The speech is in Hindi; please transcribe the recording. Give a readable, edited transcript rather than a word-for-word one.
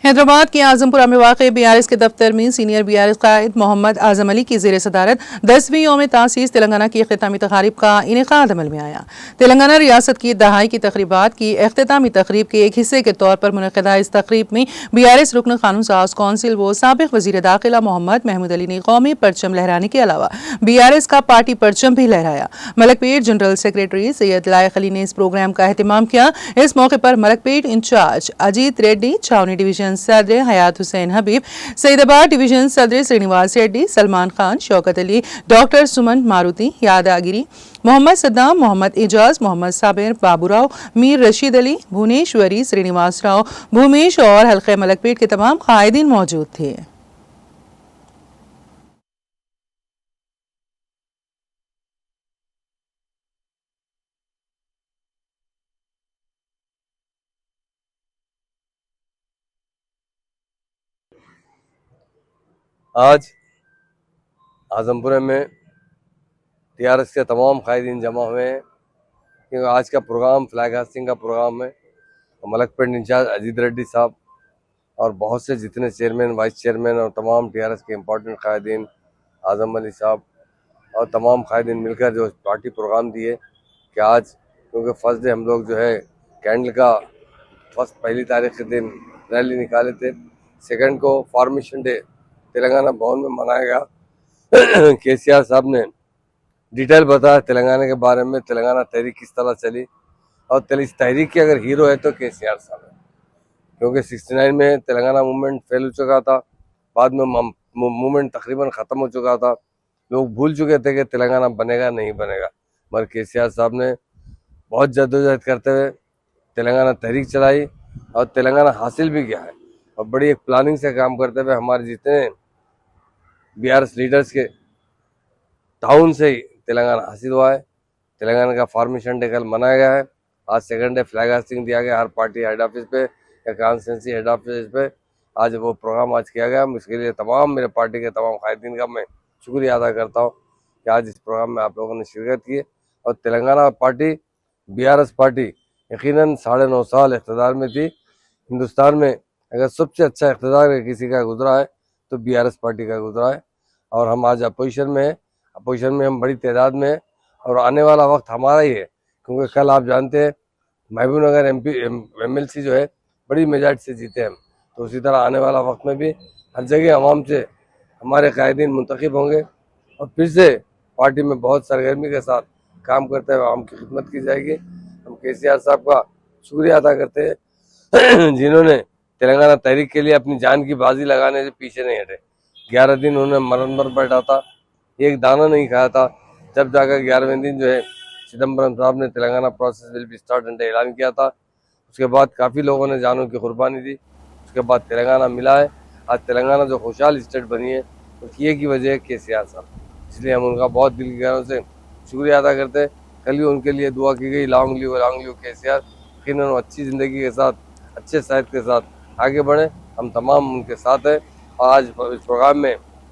हैदराबाद के आजमपुरा में वाक़ बीआरएस के दफ्तर में सीनियर बीआरएस कायद मोहम्मद आजम अली की ज़ेर सदारत 10वीं यौम तासीस तेलंगाना की इख्तितामी तक़रीब का इनेकाद अमल में आया। तेलंगाना रियासत की दहाई की तक़रीबात की इख्तितामी तक़रीब के एक हिस्से के तौर पर मुनक़दा इस तक़रीब में बीआरएस रुकन कानून साज कौंसिल व साबिक़ वज़ीर दाखिला मोहम्मद महमूद अली ने कौमी परचम लहराने के अलावा बीआरएस का पार्टी परचम भी लहराया। मलकपेट जनरल सेक्रेटरी सैयद लायक अली ने इस प्रोग्राम का एहतमाम किया। इस मौके पर मलकपेट इंचार्ज अजीत रेड्डी, छावनी डिवीजन सदर हयात हुसैन हबीब, सईदाबाद डिवीजन सदर श्रीनिवास रेड्डी, सलमान खान, शौकत अली, डॉक्टर सुमन मारुति, यादागिरी, मोहम्मद सद्दाम, मोहम्मद एजाज, मोहम्मद साबिर, बाबूराव, मीर रशीद अली, भुवनेश्वरी, श्रीनिवास राव, भूमेश और हल्के मलकपेट के तमाम कायदीन मौजूद थे। आज आजमपुरे में टीआरएस के तमाम कायदीन जमा हुए हैं क्योंकि आज का प्रोग्राम फ्लैग हास्टिंग का प्रोग्राम है। मलकपेट इंचार्ज अजीत रेड्डी साहब और बहुत से जितने चेयरमैन, वाइस चेयरमैन और तमाम टीआरएस के इम्पोर्टेंट कायदीन, आजम अली साहब और तमाम कायदीन मिलकर जो पार्टी प्रोग्राम दिए कि आज क्योंकि फर्स्ट डे हम लोग जो है कैंडल का पहली तारीख के दिन रैली निकाले थे, सेकंड को फॉर्मेशन डे तेलंगाना भवन में मनाया गया। केसीआर साहब ने डिटेल बताया तेलंगाना के बारे में, तेलंगाना तहरीक किस तरह चली और इस तहरीक के अगर हीरो है तो केसीआर साहब है, क्योंकि 69 में तेलंगाना मूवमेंट फेल हो चुका था, बाद में मूवमेंट तकरीबन ख़त्म हो चुका था, लोग भूल चुके थे कि तेलंगाना बनेगा नहीं बनेगा, मगर केसीआर साहब ने बहुत जद्दोजहद करते हुए तेलंगाना तहरीक चलाई और तेलंगाना हासिल भी किया है और बड़ी एक प्लानिंग से काम करते हुए हमारे जितने बीआरएस लीडर्स के ताउन से ही तेलंगाना हासिल हुआ है। तेलंगाना का फॉर्मेशन डे कल मनाया गया है। आज सेकंड डे फ्लैग हास्टिंग दिया गया हर पार्टी हेड ऑफिस पे या कॉन्स्टिट्यूंसी हेड ऑफिस पे। आज वो प्रोग्राम आज किया गया। इसके लिए तमाम मेरे पार्टी के तमाम कायदीन का मैं शुक्रिया अदा करता हूँ कि आज इस प्रोग्राम में आप लोगों ने शिरकत की है। और तेलंगाना पार्टी, बीआरएस पार्टी यकीनन 9.5 साल इक़्तिदार में थी। हिंदुस्तान में अगर सबसे अच्छा इक़्तिदार किसी का गुजरा है तो बीआरएस पार्टी का गुजरा है और हम आज अपोजिशन में हैं। अपोजिशन में हम बड़ी तादाद में हैं और आने वाला वक्त हमारा ही है, क्योंकि कल आप जानते हैं महबूबनगर एमएलसी जो है बड़ी मेजॉरिटी से जीते हम, तो उसी तरह आने वाला वक्त में भी हर जगह अवाम से हमारे कायदीन मुंतखब होंगे और फिर से पार्टी में बहुत सरगर्मी के साथ काम करते हुए आवाम की खिदमत की जाएगी। हम केसीआर साहब का शुक्रिया अदा करते हैं जिन्होंने तेलंगाना तहरीक के लिए अपनी जान की बाजी लगाने से पीछे नहीं हटे। 11 दिन उन्होंने मरण पर बैठा था, एक दाना नहीं खाया था, जब जाकर 11वें दिन जो है चिदम्बरम साहब ने Telangana process will be start ऐलान किया था। उसके बाद काफ़ी लोगों ने जानों की कुर्बानी दी, उसके बाद तेलंगाना मिला है। आज तेलंगाना जो खुशहाल स्टेट बनी है उसकी एक ही वजह है केसीआर साहब, इसलिए हम उनका बहुत दिल की गहराइयों से शुक्रिया अदा करते हैं। कल भी उनके लिए दुआ की गई, लॉन्ग लिव केसीआर, यकीनन अच्छी ज़िंदगी के साथ, अच्छे सेहत के साथ आगे बढ़े। हम तमाम उनके साथ हैं और आज इस प्रोग्राम में